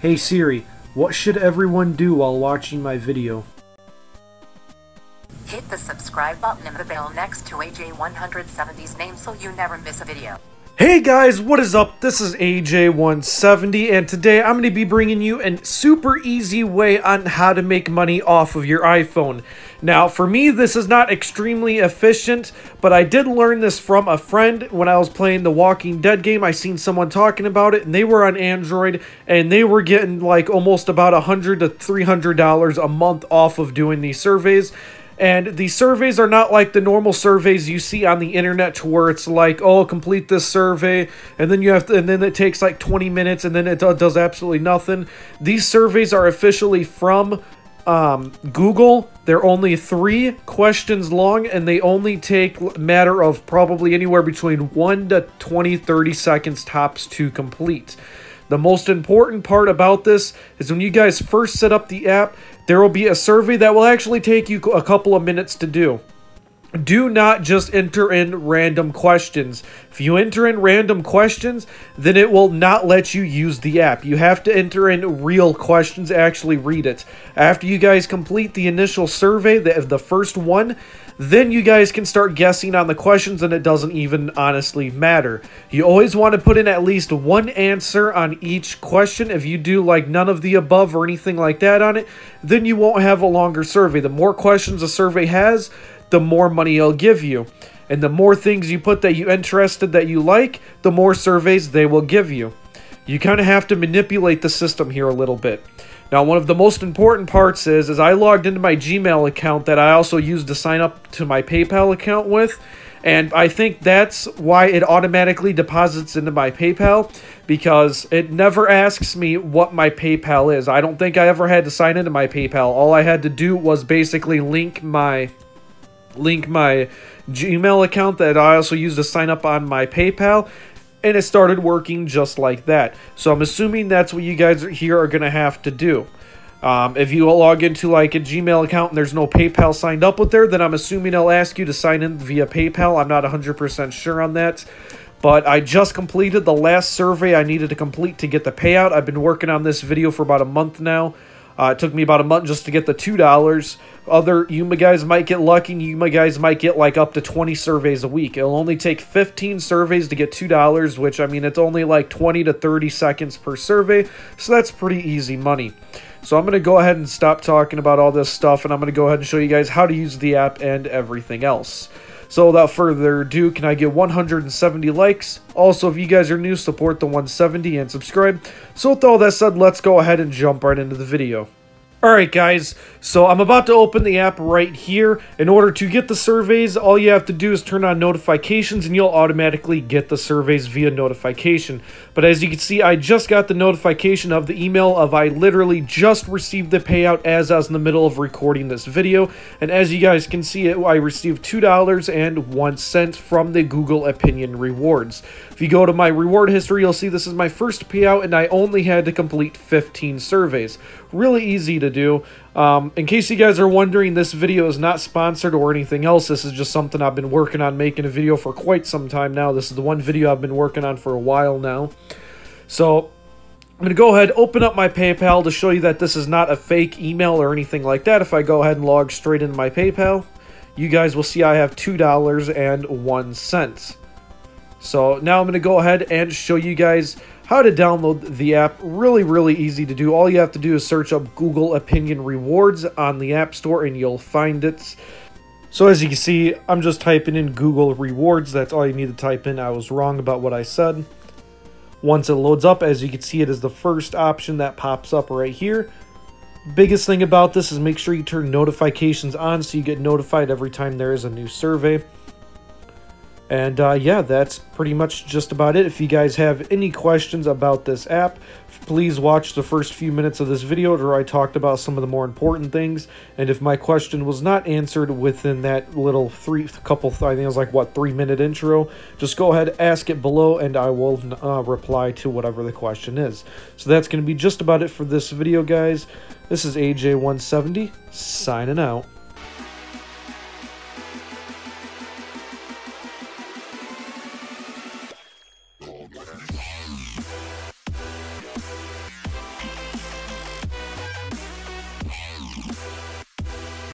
Hey Siri, what should everyone do while watching my video? Hit the subscribe button and the bell next to AJ170's name so you never miss a video. Hey guys, what is up? This is AJ170 and today I'm going to be bringing you a super easy way on how to make money off of your iPhone. Now for me this is not extremely efficient, but I did learn this from a friend when I was playing the Walking Dead game. I seen someone talking about it and they were on Android and they were getting like almost about $100 to $300 a month off of doing these surveys. And the surveys are not like the normal surveys you see on the internet to where it's like, oh, complete this survey, and then you have to, and then it takes like 20 minutes, and then it does absolutely nothing. These surveys are officially from Google. They're only 3 questions long, and they only take a matter of probably anywhere between 1 to 20, 30 seconds tops to complete. The most important part about this is when you guys first set up the app, there will be a survey that will actually take you a couple of minutes to do. Do not just enter in random questions. If you enter in random questions, then it will not let you use the app. You have to enter in real questions, actually read it. After you guys complete the initial survey, the first one, then you guys can start guessing on the questions and it doesn't even honestly matter. You always want to put in at least one answer on each question. If you do like none of the above or anything like that on it, then you won't have a longer survey. The more questions a survey has, the more money it'll give you. And the more things you put that you're interested that you like, the more surveys they will give you. You kind of have to manipulate the system here a little bit. Now, one of the most important parts is I logged into my Gmail account that I also used to sign up to my PayPal account with. And I think that's why it automatically deposits into my PayPal, because it never asks me what my PayPal is. I don't think I ever had to sign into my PayPal. All I had to do was basically link my Gmail account that I also used to sign up on my PayPal, and it started working just like that. So I'm assuming that's what you guys here are going to have to do. If you log into like a Gmail account and there's no PayPal signed up with there, then I'm assuming it'll ask you to sign in via PayPal. I'm not 100% sure on that. But I just completed the last survey I needed to complete to get the payout. I've been working on this video for about a month now. It took me about a month just to get the $2. You guys might get lucky. You guys might get like up to 20 surveys a week. It'll only take 15 surveys to get $2, which I mean, it's only like 20 to 30 seconds per survey. So that's pretty easy money. So I'm going to go ahead and stop talking about all this stuff, and I'm going to go ahead and show you guys how to use the app and everything else. So without further ado, can I get 170 likes? Also, if you guys are new, support the 170 and subscribe. So with all that said, let's go ahead and jump right into the video. Alright guys, so I'm about to open the app right here. In order to get the surveys, all you have to do is turn on notifications and you'll automatically get the surveys via notification. But as you can see, I just got the notification of the email of I literally just received the payout as I was in the middle of recording this video. And as you guys can see, I received $2.01 from the Google Opinion Rewards. If you go to my reward history, you'll see this is my first payout and I only had to complete 15 surveys. Really easy to do. In case you guys are wondering, this video is not sponsored or anything else. This is just something I've been working on making a video for quite some time now. This is the one video I've been working on for a while now. So I'm going to go ahead, open up my PayPal to show you that this is not a fake email or anything like that. If I go ahead and log straight into my PayPal, you guys will see I have $2.01. So now I'm going to go ahead and show you guys how to download the app. Really easy to do. All you have to do is search up Google Opinion Rewards on the App Store and you'll find it. So as you can see, I'm just typing in Google Rewards. That's all you need to type in. I was wrong about what I said. Once it loads up, as you can see, it is the first option that pops up right here. Biggest thing about this is make sure you turn notifications on so you get notified every time there is a new survey. And yeah, that's pretty much just about it. If you guys have any questions about this app, please watch the first few minutes of this video where I talked about some of the more important things. And if my question was not answered within that little I think it was like, what, 3-minute intro, just go ahead, ask it below, and I will reply to whatever the question is. So that's going to be just about it for this video, guys. This is AJ170, signing out. Oh,